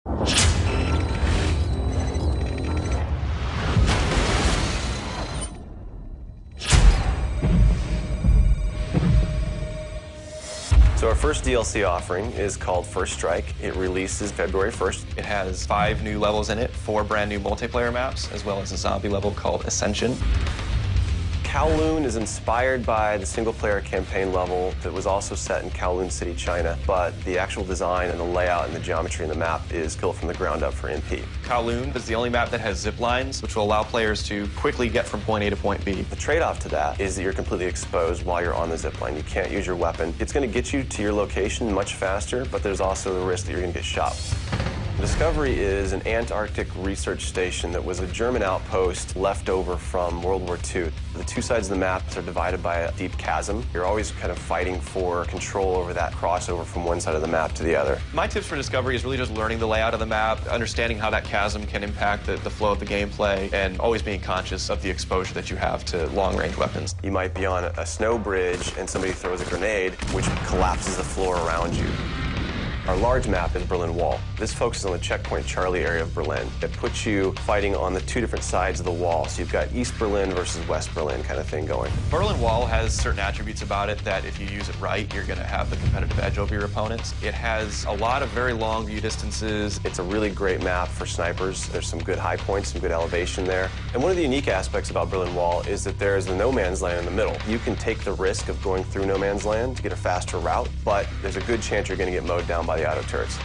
So our first DLC offering is called First Strike. It releases February 1st. It has 5 new levels in it, 4 brand new multiplayer maps, as well as a zombie level called Ascension. Kowloon is inspired by the single-player campaign level that was also set in Kowloon City, China, but the actual design and the layout and the geometry in the map is built from the ground up for MP. Kowloon is the only map that has zip lines, which will allow players to quickly get from point A to point B. The trade-off to that is that you're completely exposed while you're on the zip line. You can't use your weapon. It's going to get you to your location much faster, but there's also the risk that you're going to get shot. Discovery is an Antarctic research station that was a German outpost left over from World War II. The two sides of the map are divided by a deep chasm. You're always kind of fighting for control over that crossover from one side of the map to the other. My tips for Discovery is really just learning the layout of the map, understanding how that chasm can impact the flow of the gameplay, and always being conscious of the exposure that you have to long-range weapons. You might be on a snow bridge and somebody throws a grenade, which collapses the floor around you. Our large map is Berlin Wall. This focuses on the checkpoint Charlie area of Berlin. It puts you fighting on the 2 different sides of the wall. So you've got East Berlin versus West Berlin kind of thing going. Berlin Wall has certain attributes about it that if you use it right, you're going to have the competitive edge over your opponents. It has a lot of very long view distances. It's a really great map for snipers. There's some good high points, some good elevation there. And one of the unique aspects about Berlin Wall is that there's the no man's land in the middle. You can take the risk of going through no man's land to get a faster route, but there's a good chance you're going to get mowed down by the auto turrets.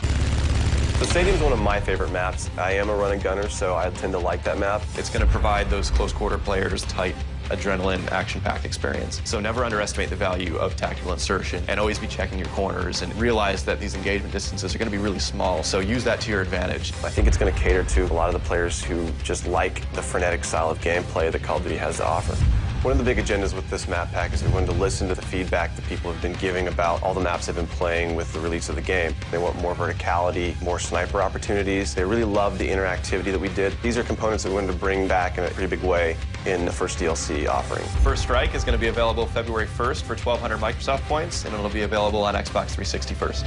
The stadium's one of my favorite maps. I am a running gunner, so I tend to like that map. It's going to provide those close-quarter players tight, adrenaline, action-packed experience. So never underestimate the value of tactical insertion, and always be checking your corners, and realize that these engagement distances are going to be really small, so use that to your advantage. I think it's going to cater to a lot of the players who just like the frenetic style of gameplay that Call of Duty has to offer. One of the big agendas with this map pack is we wanted to listen to the feedback that people have been giving about all the maps they've been playing with the release of the game. They want more verticality, more sniper opportunities. They really love the interactivity that we did. These are components that we wanted to bring back in a pretty big way in the first DLC offering. First Strike is going to be available February 1st for 1,200 Microsoft points, and it'll be available on Xbox 360 first.